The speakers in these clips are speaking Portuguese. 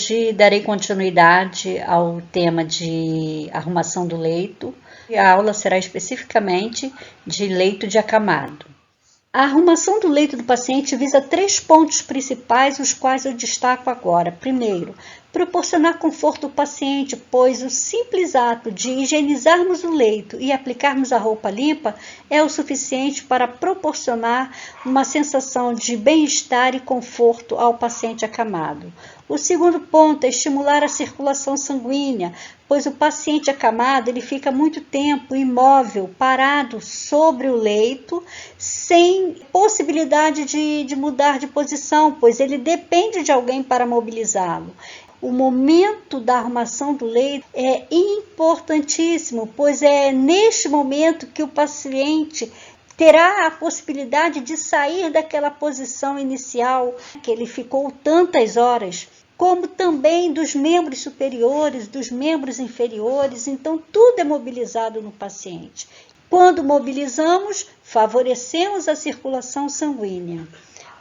hoje darei continuidade ao tema de arrumação do leito. E a aula será especificamente de leito de acamado. A arrumação do leito do paciente visa 3 pontos principais, os quais eu destaco agora. Primeiro, proporcionar conforto ao paciente, pois o simples ato de higienizarmos o leito e aplicarmos a roupa limpa é o suficiente para proporcionar uma sensação de bem-estar e conforto ao paciente acamado. O segundo ponto é estimular a circulação sanguínea, pois o paciente acamado ele fica muito tempo imóvel, parado sobre o leito, sem possibilidade de mudar de posição, pois ele depende de alguém para mobilizá-lo. O momento da arrumação do leito é importantíssimo, pois é neste momento que o paciente terá a possibilidade de sair daquela posição inicial que ele ficou tantas horas, como também dos membros superiores, dos membros inferiores. Então, tudo é mobilizado no paciente. Quando mobilizamos, favorecemos a circulação sanguínea.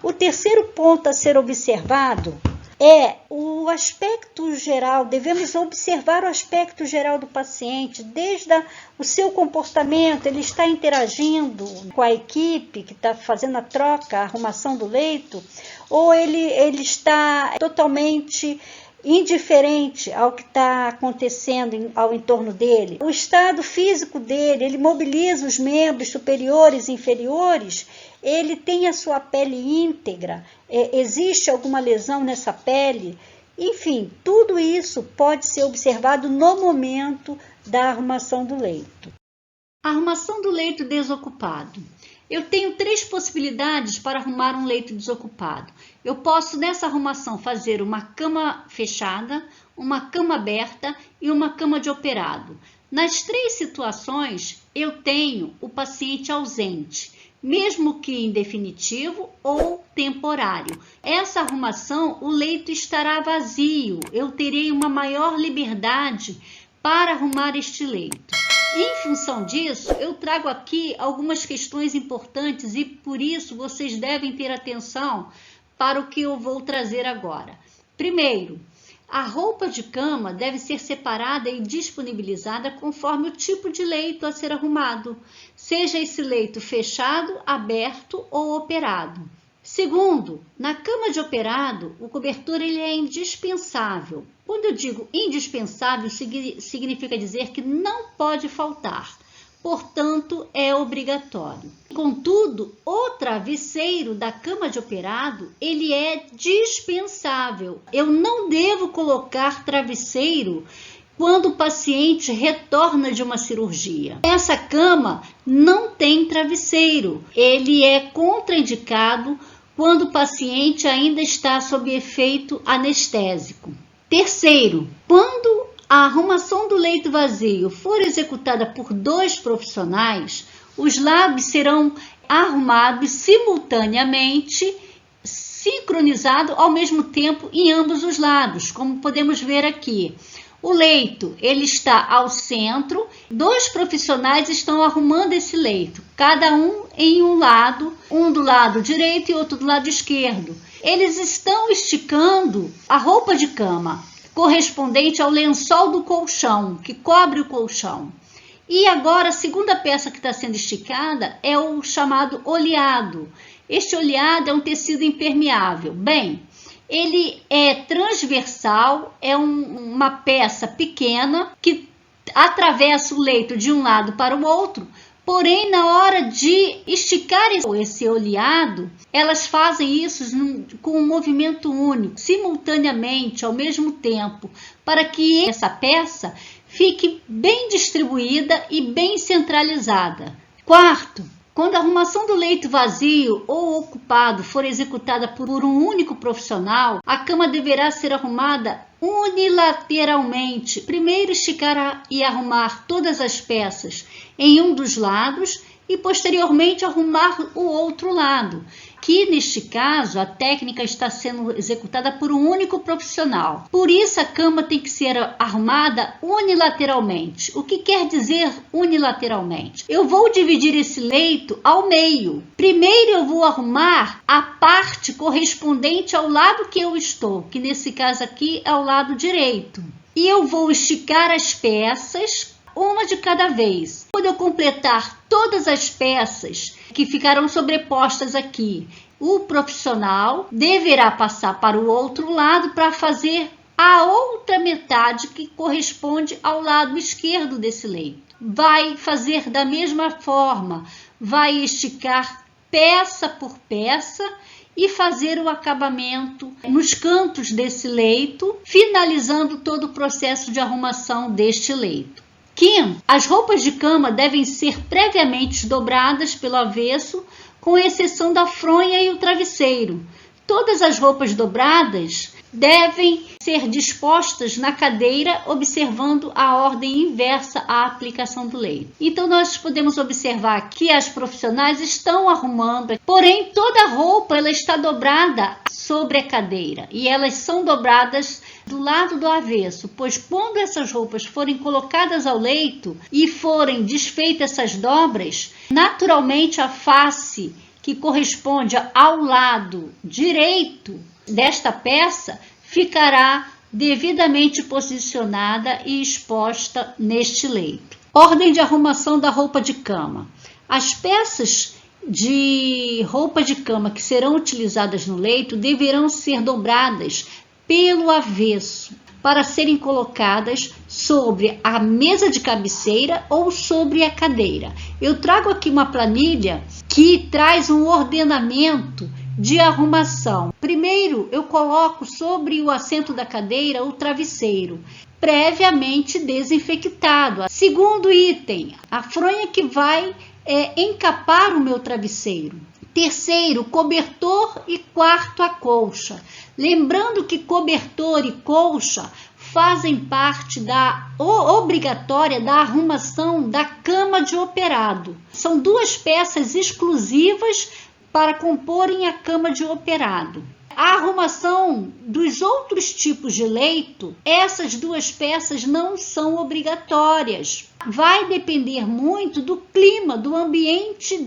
O terceiro ponto a ser observado é o aspecto geral. Devemos observar o aspecto geral do paciente, desde o seu comportamento. Ele está interagindo com a equipe que está fazendo a troca, a arrumação do leito, ou ele está totalmente indiferente ao que está acontecendo ao entorno dele. O estado físico dele, ele mobiliza os membros superiores e inferiores, ele tem a sua pele íntegra, existe alguma lesão nessa pele, enfim, tudo isso pode ser observado no momento da arrumação do leito. Arrumação do leito desocupado. Eu tenho 3 possibilidades para arrumar um leito desocupado. Eu posso, nessa arrumação, fazer uma cama fechada, uma cama aberta e uma cama de operado. Nas 3 situações, eu tenho o paciente ausente, mesmo que em definitivo ou temporário. Essa arrumação, o leito estará vazio, eu terei uma maior liberdade para arrumar este leito. Em função disso, eu trago aqui algumas questões importantes e por isso vocês devem ter atenção para o que eu vou trazer agora. Primeiro, a roupa de cama deve ser separada e disponibilizada conforme o tipo de leito a ser arrumado, seja esse leito fechado, aberto ou operado. Segundo, na cama de operado, o cobertor ele é indispensável. Quando eu digo indispensável, significa dizer que não pode faltar, portanto, é obrigatório. Contudo, o travesseiro da cama de operado, ele é dispensável. Eu não devo colocar travesseiro quando o paciente retorna de uma cirurgia. Essa cama não tem travesseiro, ele é contraindicado quando o paciente ainda está sob efeito anestésico. Terceiro, quando a arrumação do leito vazio for executada por 2 profissionais, os lados serão arrumados simultaneamente, sincronizado ao mesmo tempo em ambos os lados, como podemos ver aqui. O leito ele está ao centro, 2 profissionais estão arrumando esse leito, cada um em um lado, um do lado direito e outro do lado esquerdo. Eles estão esticando a roupa de cama, correspondente ao lençol do colchão, que cobre o colchão. E agora a segunda peça que está sendo esticada é o chamado oleado. Este oleado é um tecido impermeável. Bem, ele é transversal, é uma peça pequena que atravessa o leito de um lado para o outro, porém na hora de esticar esse oleado, elas fazem isso com um movimento único, simultaneamente, ao mesmo tempo, para que essa peça fique bem distribuída e bem centralizada. Quarto, quando a arrumação do leito vazio ou ocupado for executada por um único profissional, a cama deverá ser arrumada unilateralmente. Primeiro esticar e arrumar todas as peças em um dos lados e posteriormente arrumar o outro lado, que neste caso a técnica está sendo executada por um único profissional. Por isso a cama tem que ser arrumada unilateralmente. O que quer dizer unilateralmente? Eu vou dividir esse leito ao meio. Primeiro eu vou arrumar a parte parte correspondente ao lado que eu estou, que nesse caso aqui é o lado direito. E eu vou esticar as peças, uma de cada vez. Quando eu completar todas as peças que ficarão sobrepostas aqui, o profissional deverá passar para o outro lado para fazer a outra metade que corresponde ao lado esquerdo desse leito. Vai fazer da mesma forma, vai esticar peça por peça e fazer o acabamento nos cantos desse leito, finalizando todo o processo de arrumação deste leito. Quinto, as roupas de cama devem ser previamente dobradas pelo avesso, com exceção da fronha e o travesseiro. Todas as roupas dobradas devem ser dispostas na cadeira, observando a ordem inversa à aplicação do leito. Então, nós podemos observar que as profissionais estão arrumando, porém, toda a roupa ela está dobrada sobre a cadeira e elas são dobradas do lado do avesso, pois quando essas roupas forem colocadas ao leito e forem desfeitas essas dobras, naturalmente a face que corresponde ao lado direito desta peça ficará devidamente posicionada e exposta neste leito. Ordem de arrumação da roupa de cama. As peças de roupa de cama que serão utilizadas no leito deverão ser dobradas pelo avesso para serem colocadas sobre a mesa de cabeceira ou sobre a cadeira. Eu trago aqui uma planilha que traz um ordenamento de arrumação. Primeiro, eu coloco sobre o assento da cadeira o travesseiro, previamente desinfectado. Segundo item, a fronha que vai encapar o meu travesseiro. Terceiro, cobertor e quarto, a colcha. Lembrando que cobertor e colcha fazem parte obrigatória da arrumação da cama de operado. São duas peças exclusivas para comporem a cama de operado. A arrumação dos outros tipos de leito, essas duas peças não são obrigatórias. Vai depender muito do clima, do ambiente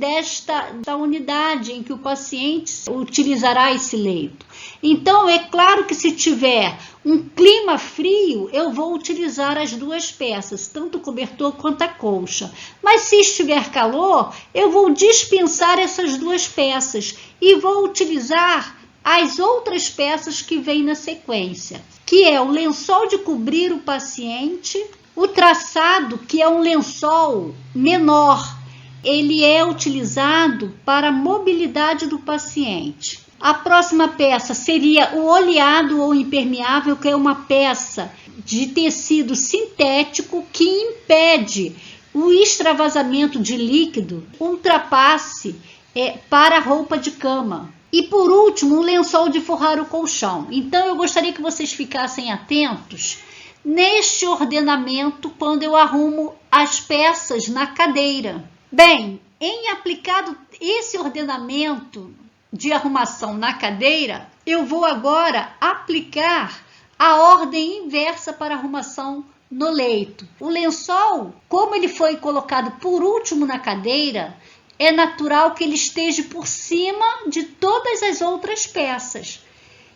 da unidade em que o paciente utilizará esse leito. Então, é claro que se tiver um clima frio, eu vou utilizar as duas peças, tanto o cobertor quanto a colcha. Mas se estiver calor, eu vou dispensar essas duas peças e vou utilizar as outras peças que vêm na sequência, que é o lençol de cobrir o paciente, o traçado, que é um lençol menor, ele é utilizado para a mobilidade do paciente. A próxima peça seria o oleado ou impermeável, que é uma peça de tecido sintético que impede o extravasamento de líquido, ultrapasse para a roupa de cama. E por último, o lençol de forrar o colchão. Então eu gostaria que vocês ficassem atentos neste ordenamento quando eu arrumo as peças na cadeira. Bem, em aplicado esse ordenamento de arrumação na cadeira, eu vou agora aplicar a ordem inversa para arrumação no leito. O lençol, como ele foi colocado por último na cadeira, é natural que ele esteja por cima de todas as outras peças.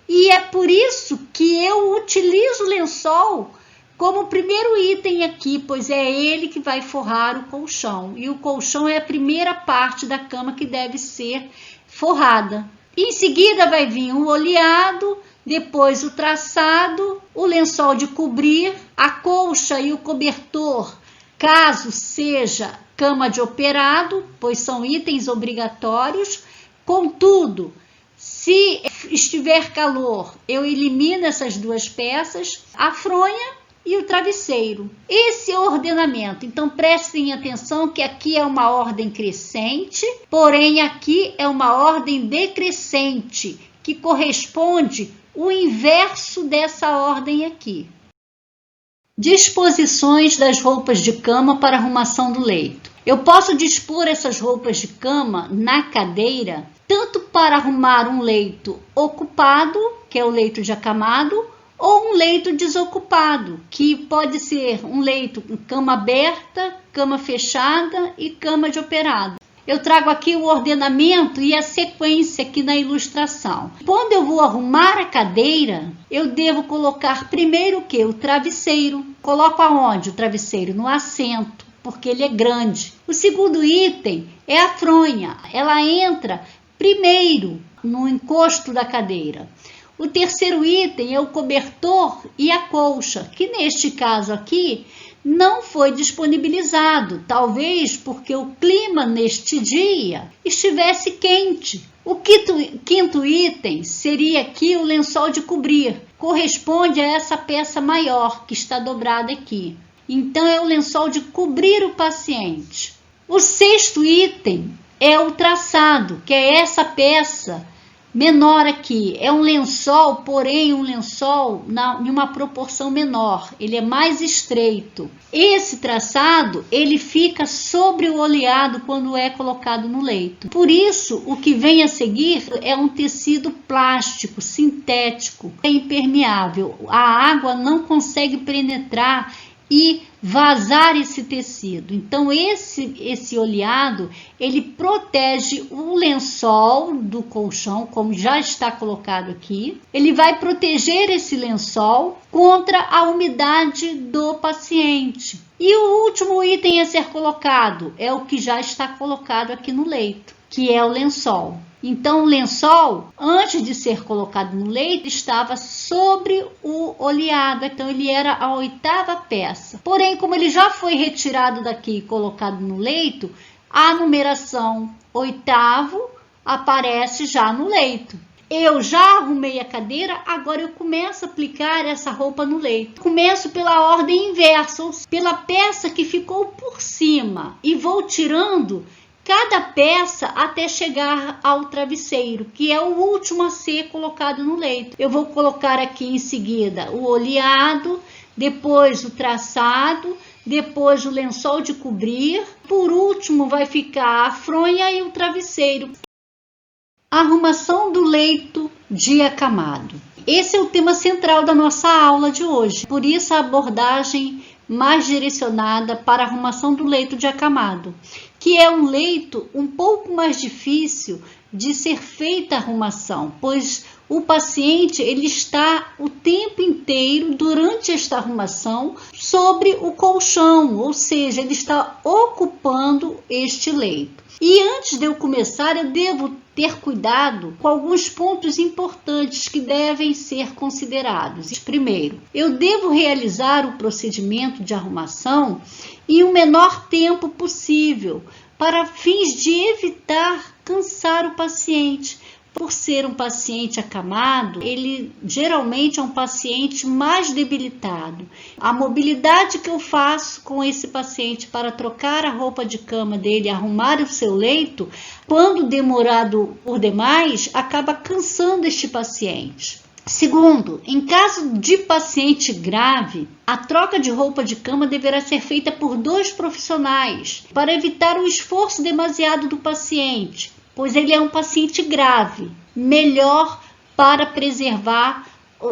E é por isso que eu utilizo o lençol como primeiro item aqui, pois é ele que vai forrar o colchão. E o colchão é a primeira parte da cama que deve ser forrada. Em seguida vai vir o oleado, depois o traçado, o lençol de cobrir, a colcha e o cobertor, caso seja cama de operado, pois são itens obrigatórios. Contudo, se estiver calor, eu elimino essas duas peças, a fronha e o travesseiro. Esse é o ordenamento. Então prestem atenção que aqui é uma ordem crescente, porém aqui é uma ordem decrescente, que corresponde o inverso dessa ordem aqui. Disposições das roupas de cama para arrumação do leito. Eu posso dispor essas roupas de cama na cadeira, tanto para arrumar um leito ocupado, que é o leito de acamado, ou um leito desocupado, que pode ser um leito com cama aberta, cama fechada e cama de operado. Eu trago aqui o ordenamento e a sequência aqui na ilustração. Quando eu vou arrumar a cadeira, eu devo colocar primeiro o quê? O travesseiro. Coloco aonde o travesseiro? No assento, porque ele é grande. O segundo item é a fronha. Ela entra primeiro no encosto da cadeira. O terceiro item é o cobertor e a colcha, que neste caso aqui não foi disponibilizado, talvez porque o clima neste dia estivesse quente. O quinto item seria aqui o lençol de cobrir, corresponde a essa peça maior que está dobrada aqui. Então é o lençol de cobrir o paciente. O sexto item é o traçado, que é essa peça menor aqui. É um lençol, porém um lençol em uma proporção menor. Ele é mais estreito. Esse traçado, ele fica sobre o oleado quando é colocado no leito. Por isso, o que vem a seguir é um tecido plástico, sintético, é impermeável. A água não consegue penetrar e vazar esse tecido. Então esse oleado, ele protege o lençol do colchão, como já está colocado aqui. Ele vai proteger esse lençol contra a umidade do paciente. E o último item a ser colocado é o que já está colocado aqui no leito, que é o lençol. Então, o lençol, antes de ser colocado no leito, estava sobre o oleado. Então, ele era a 8ª peça. Porém, como ele já foi retirado daqui e colocado no leito, a numeração 8º aparece já no leito. Eu já arrumei a cadeira, agora eu começo a aplicar essa roupa no leito. Começo pela ordem inversa, ou pela peça que ficou por cima, e vou tirando cada peça até chegar ao travesseiro, que é o último a ser colocado no leito. Eu vou colocar aqui em seguida o oleado, depois o traçado, depois o lençol de cobrir, por último vai ficar a fronha e o travesseiro. Arrumação do leito de acamado. Esse é o tema central da nossa aula de hoje, por isso a abordagem mais direcionada para a arrumação do leito de acamado, que é um leito um pouco mais difícil de ser feita a arrumação, pois o paciente ele está o tempo inteiro durante esta arrumação sobre o colchão, ou seja, ele está ocupando este leito. E antes de eu começar, eu devo ter cuidado com alguns pontos importantes que devem ser considerados. Primeiro, eu devo realizar o procedimento de arrumação em o menor tempo possível, para fins de evitar cansar o paciente. Por ser um paciente acamado, ele geralmente é um paciente mais debilitado. A mobilidade que eu faço com esse paciente para trocar a roupa de cama dele, arrumar o seu leito, quando demorado por demais, acaba cansando este paciente. Segundo, em caso de paciente grave, a troca de roupa de cama deverá ser feita por 2 profissionais, para evitar o esforço demasiado do paciente, pois ele é um paciente grave, melhor para preservar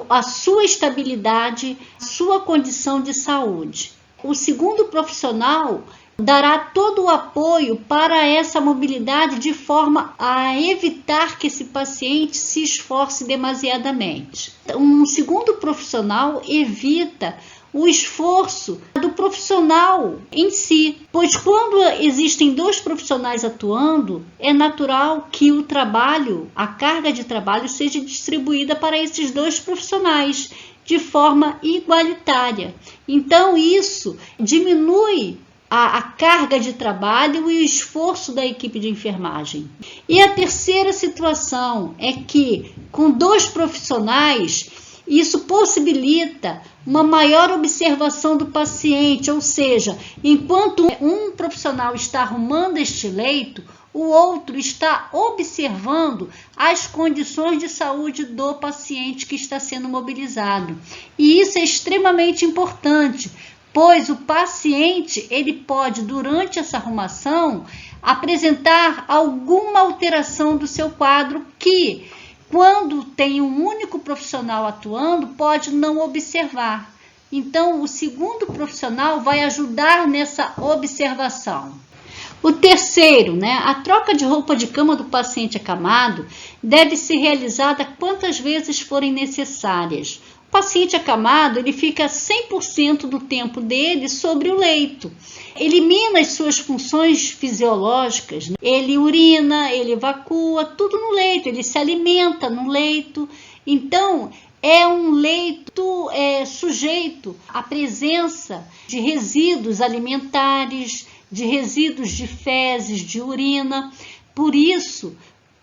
a sua estabilidade, a sua condição de saúde. O segundo profissional dará todo o apoio para essa mobilidade de forma a evitar que esse paciente se esforce demasiadamente. Um segundo profissional evita o esforço do profissional em si, pois quando existem 2 profissionais atuando, é natural que o trabalho, a carga de trabalho seja distribuída para esses 2 profissionais de forma igualitária. Então isso diminui a carga de trabalho e o esforço da equipe de enfermagem. E a terceira situação é que, com 2 profissionais, isso possibilita uma maior observação do paciente, ou seja, enquanto um profissional está arrumando este leito, o outro está observando as condições de saúde do paciente que está sendo mobilizado. E isso é extremamente importante, pois o paciente ele pode, durante essa arrumação, apresentar alguma alteração do seu quadro que, quando tem um único profissional atuando, pode não observar. Então, o segundo profissional vai ajudar nessa observação. O terceiro, a troca de roupa de cama do paciente acamado deve ser realizada quantas vezes forem necessárias. O paciente acamado, ele fica 100% do tempo dele sobre o leito. Elimina as suas funções fisiológicas, ele urina, ele evacua, tudo no leito, ele se alimenta no leito. Então, é um leito sujeito à presença de resíduos alimentares, de resíduos de fezes, de urina. Por isso,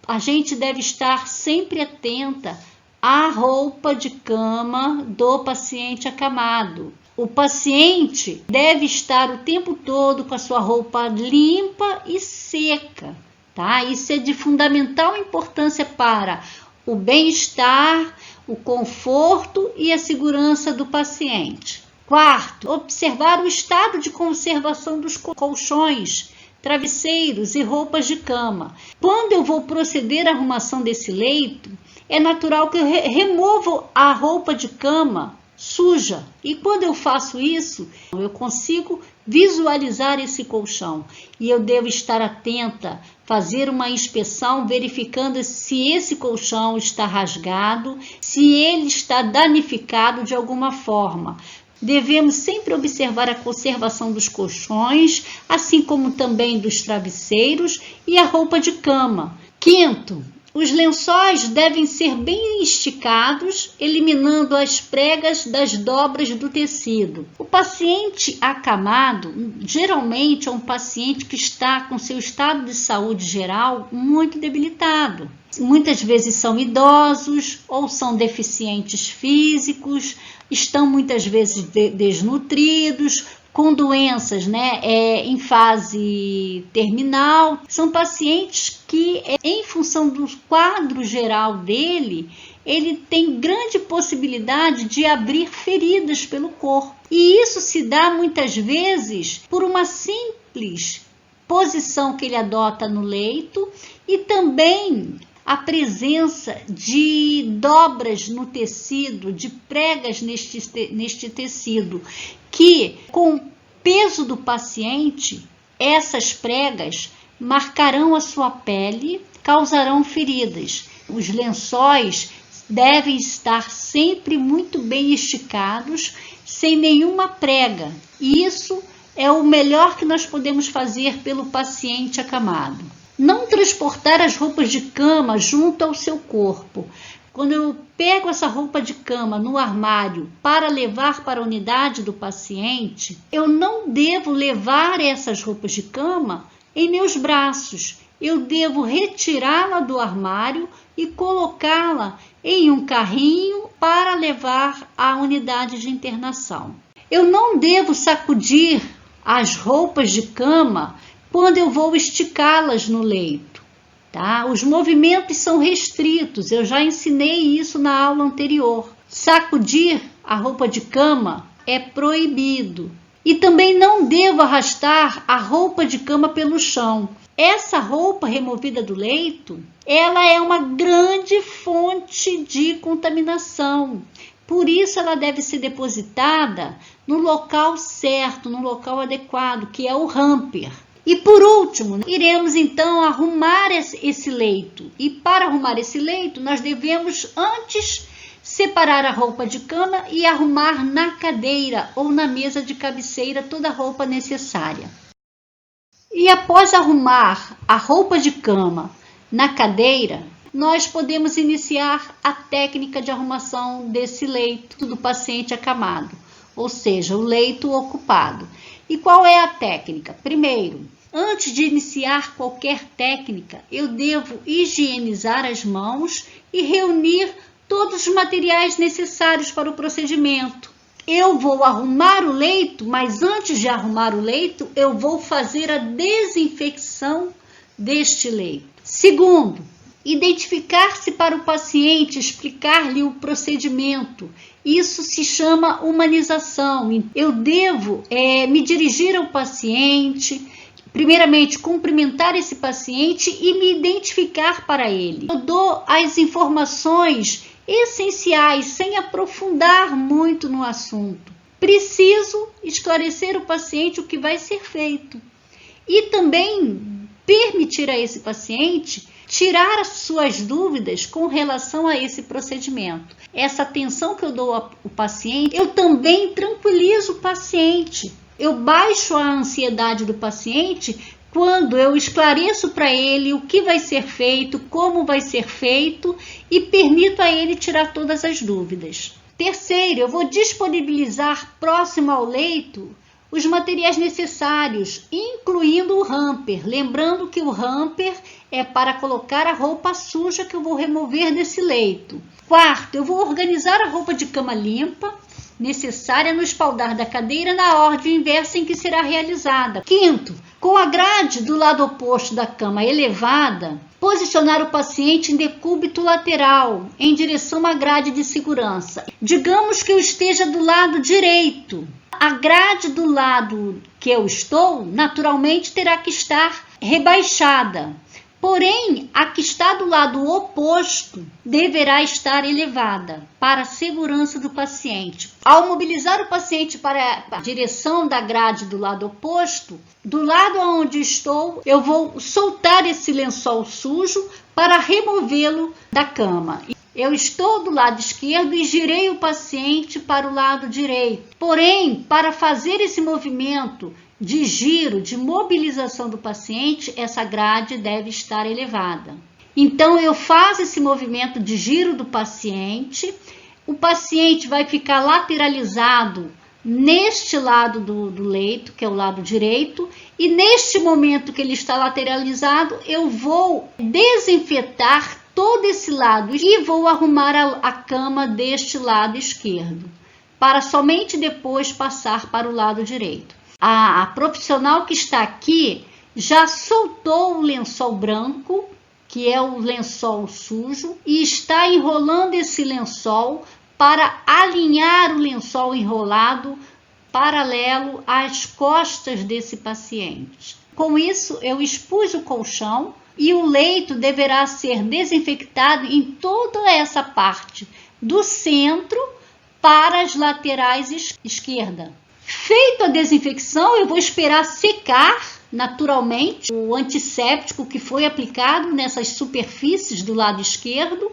a gente deve estar sempre atenta à roupa de cama do paciente acamado. O paciente deve estar o tempo todo com a sua roupa limpa e seca, tá? Isso é de fundamental importância para o bem-estar, o conforto e a segurança do paciente. Quarto, observar o estado de conservação dos colchões, travesseiros e roupas de cama. Quando eu vou proceder à arrumação desse leito, é natural que eu remova a roupa de cama suja. E quando eu faço isso, eu consigo visualizar esse colchão. E eu devo estar atenta, fazer uma inspeção, verificando se esse colchão está rasgado, se ele está danificado de alguma forma. Devemos sempre observar a conservação dos colchões, assim como também dos travesseiros e a roupa de cama. Quinto, os lençóis devem ser bem esticados, eliminando as pregas das dobras do tecido. O paciente acamado, geralmente é um paciente que está com seu estado de saúde geral muito debilitado. Muitas vezes são idosos ou são deficientes físicos, estão muitas vezes desnutridos, com doenças em fase terminal. São pacientes que, em função do quadro geral dele, ele tem grande possibilidade de abrir feridas pelo corpo. E isso se dá muitas vezes por uma simples posição que ele adota no leito e também a presença de dobras no tecido, de pregas neste tecido, que com o peso do paciente, essas pregas marcarão a sua pele, causarão feridas. Os lençóis devem estar sempre muito bem esticados, sem nenhuma prega. E isso é o melhor que nós podemos fazer pelo paciente acamado. Não transportar as roupas de cama junto ao seu corpo. Quando eu pego essa roupa de cama no armário para levar para a unidade do paciente, eu não devo levar essas roupas de cama em meus braços. Eu devo retirá-la do armário e colocá-la em um carrinho para levar à unidade de internação. Eu não devo sacudir as roupas de cama quando eu vou esticá-las no leito, tá? Os movimentos são restritos, eu já ensinei isso na aula anterior. Sacudir a roupa de cama é proibido. E também não devo arrastar a roupa de cama pelo chão. Essa roupa removida do leito, ela é uma grande fonte de contaminação. Por isso ela deve ser depositada no local certo, no local adequado, que é o hamper. E por último, iremos então arrumar esse leito. E para arrumar esse leito, nós devemos antes separar a roupa de cama e arrumar na cadeira ou na mesa de cabeceira toda a roupa necessária. E após arrumar a roupa de cama na cadeira, nós podemos iniciar a técnica de arrumação desse leito do paciente acamado, ou seja, o leito ocupado. E qual é a técnica? Primeiro, antes de iniciar qualquer técnica, eu devo higienizar as mãos e reunir todos os materiais necessários para o procedimento. Eu vou arrumar o leito, mas antes de arrumar o leito, eu vou fazer a desinfecção deste leito. Segundo, identificar-se para o paciente, explicar-lhe o procedimento. Isso se chama humanização. Eu devo me dirigir ao paciente, primeiramente, cumprimentar esse paciente e me identificar para ele. Eu dou as informações essenciais, sem aprofundar muito no assunto. Preciso esclarecer o paciente o que vai ser feito. e também permitir a esse paciente tirar as suas dúvidas com relação a esse procedimento. Essa atenção que eu dou ao paciente, eu também tranquilizo o paciente. Eu baixo a ansiedade do paciente quando eu esclareço para ele o que vai ser feito, como vai ser feito e permito a ele tirar todas as dúvidas. Terceiro, eu vou disponibilizar próximo ao leito os materiais necessários, incluindo o hamper. Lembrando que o hamper é para colocar a roupa suja que eu vou remover desse leito. Quarto, eu vou organizar a roupa de cama limpa necessária no espaldar da cadeira na ordem inversa em que será realizada. Quinto, com a grade do lado oposto da cama elevada, posicionar o paciente em decúbito lateral, em direção à grade de segurança. Digamos que eu esteja do lado direito. A grade do lado que eu estou, naturalmente, terá que estar rebaixada. Porém, a que está do lado oposto deverá estar elevada para a segurança do paciente. Ao mobilizar o paciente para a direção da grade do lado oposto, do lado onde estou, eu vou soltar esse lençol sujo para removê-lo da cama. Eu estou do lado esquerdo e girei o paciente para o lado direito. Porém, para fazer esse movimento de giro, de mobilização do paciente, essa grade deve estar elevada. Então, eu faço esse movimento de giro do paciente, o paciente vai ficar lateralizado neste lado do leito, que é o lado direito, e neste momento que ele está lateralizado, eu vou desinfetar todo esse lado e vou arrumar a cama deste lado esquerdo, para somente depois passar para o lado direito. A profissional que está aqui já soltou o lençol branco, que é o lençol sujo, e está enrolando esse lençol para alinhar o lençol enrolado paralelo às costas desse paciente. Com isso, eu expus o colchão e o leito deverá ser desinfectado em toda essa parte do centro para as laterais esquerda. Feito a desinfecção, eu vou esperar secar naturalmente o antisséptico que foi aplicado nessas superfícies do lado esquerdo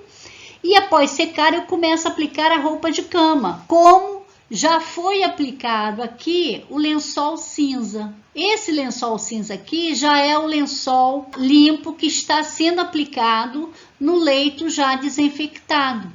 e após secar eu começo a aplicar a roupa de cama, como já foi aplicado aqui o lençol cinza. Esse lençol cinza aqui já é o lençol limpo que está sendo aplicado no leito já desinfectado.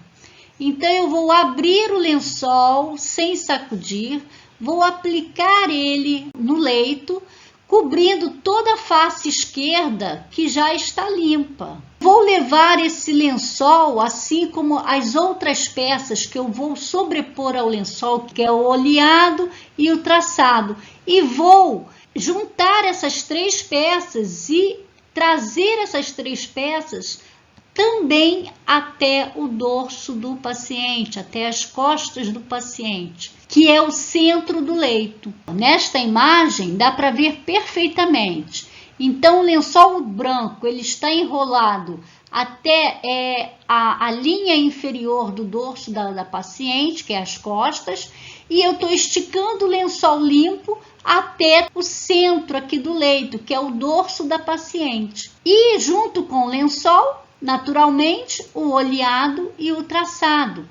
Então eu vou abrir o lençol sem sacudir, vou aplicar ele no leito, cobrindo toda a face esquerda que já está limpa. Vou levar esse lençol, assim como as outras peças que eu vou sobrepor ao lençol, que é o oleado e o traçado, e vou juntar essas três peças e trazer essas três peças também até o dorso do paciente, até as costas do paciente, que é o centro do leito. Nesta imagem dá para ver perfeitamente. Então o lençol branco ele está enrolado até a linha inferior do dorso da paciente, que é as costas, e eu estou esticando o lençol limpo até o centro aqui do leito, que é o dorso da paciente. E junto com o lençol, naturalmente, o oleado e o traçado.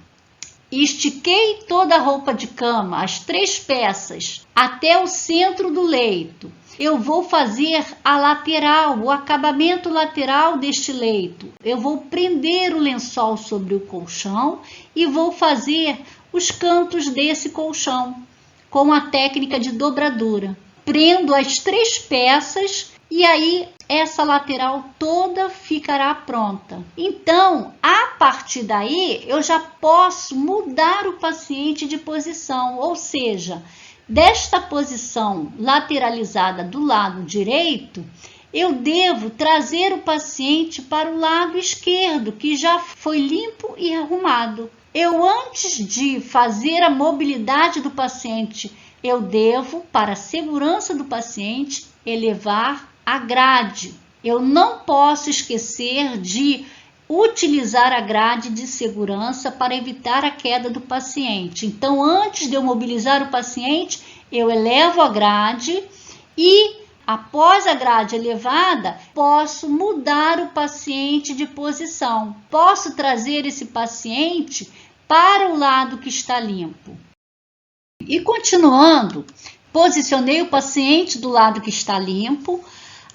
Estiquei toda a roupa de cama, as três peças, até o centro do leito. Eu vou fazer a lateral, o acabamento lateral deste leito. Eu vou prender o lençol sobre o colchão e vou fazer os cantos desse colchão com a técnica de dobradura. Prendo as três peças e aí essa lateral toda ficará pronta. Então, a partir daí, eu já posso mudar o paciente de posição, ou seja, desta posição lateralizada do lado direito, eu devo trazer o paciente para o lado esquerdo, que já foi limpo e arrumado. Eu, antes de fazer a mobilidade do paciente, eu devo, para a segurança do paciente, elevar a grade. Eu não posso esquecer de utilizar a grade de segurança para evitar a queda do paciente. Então, antes de eu mobilizar o paciente, eu elevo a grade e Após a grade elevada, posso mudar o paciente de posição. Posso trazer esse paciente para o lado que está limpo. E continuando, posicionei o paciente do lado que está limpo.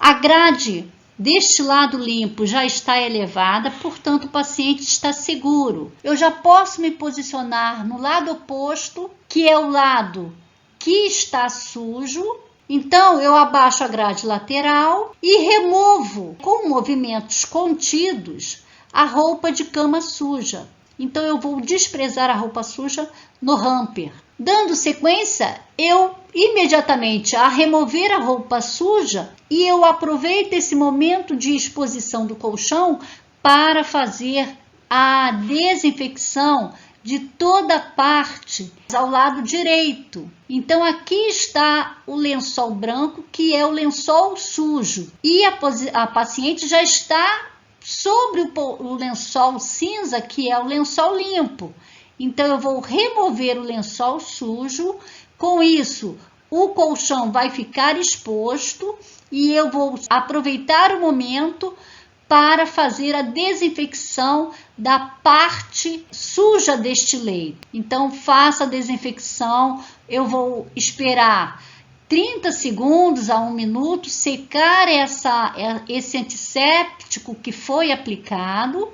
A grade deste lado limpo já está elevada, portanto o paciente está seguro. Eu já posso me posicionar no lado oposto, que é o lado que está sujo. Então eu abaixo a grade lateral e removo com movimentos contidos a roupa de cama suja. Então eu vou desprezar a roupa suja no hamper. Dando sequência, eu imediatamente a remover a roupa suja e eu aproveito esse momento de exposição do colchão para fazer a desinfecção de toda a parte ao lado direito. Então aqui está o lençol branco, que é o lençol sujo, e a paciente já está sobre o lençol cinza, que é o lençol limpo. Então eu vou remover o lençol sujo. Com isso, o colchão vai ficar exposto e eu vou aproveitar o momento para fazer a desinfecção da parte suja deste leito. Então, faça a desinfecção. Eu vou esperar 30 segundos a 1 minuto secar esse antisséptico que foi aplicado,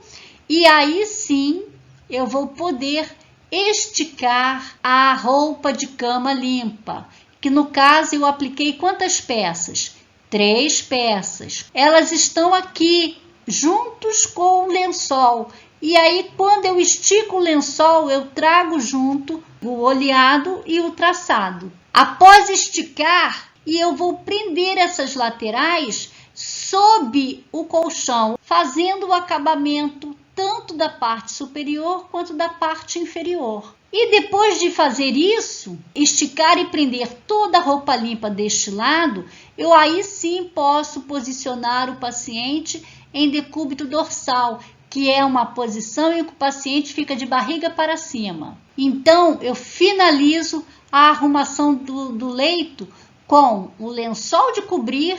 e aí sim eu vou poder esticar a roupa de cama limpa, que no caso eu apliquei quantas peças? 3 peças. Elas estão aqui juntos com o lençol. E aí, quando eu estico o lençol, eu trago junto o oleado e o traçado. Após esticar, eu vou prender essas laterais sob o colchão, fazendo o acabamento tanto da parte superior quanto da parte inferior. E depois de fazer isso, esticar e prender toda a roupa limpa deste lado, eu aí sim posso posicionar o paciente em decúbito dorsal, que é uma posição em que o paciente fica de barriga para cima. Então, eu finalizo a arrumação do leito com o lençol de cobrir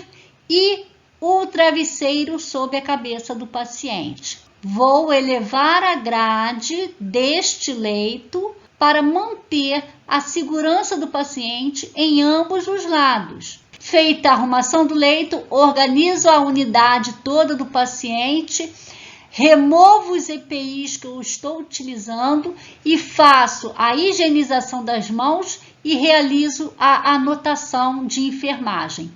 e o travesseiro sobre a cabeça do paciente. Vou elevar a grade deste leito para manter a segurança do paciente em ambos os lados. Feita a arrumação do leito, organizo a unidade toda do paciente, removo os EPIs que eu estou utilizando e faço a higienização das mãos e realizo a anotação de enfermagem.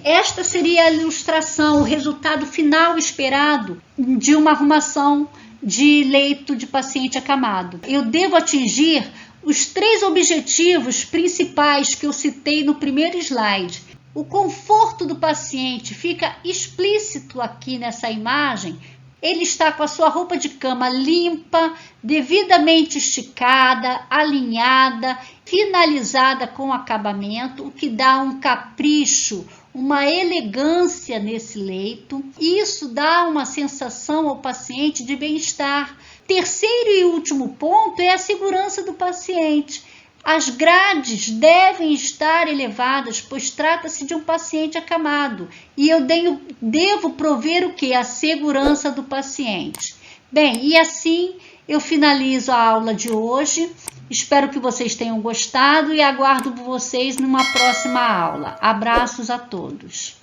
Esta seria a ilustração, o resultado final esperado de uma arrumação de leito de paciente acamado. Eu devo atingir os 3 objetivos principais que eu citei no primeiro slide. O conforto do paciente fica explícito aqui nessa imagem. Ele está com a sua roupa de cama limpa, devidamente esticada, alinhada, finalizada com acabamento, o que dá um capricho, uma elegância nesse leito. Isso dá uma sensação ao paciente de bem-estar. Terceiro e último ponto é a segurança do paciente. As grades devem estar elevadas, pois trata-se de um paciente acamado. E eu devo prover o quê? A segurança do paciente. Bem, e assim eu finalizo a aula de hoje. Espero que vocês tenham gostado e aguardo vocês numa próxima aula. Abraços a todos.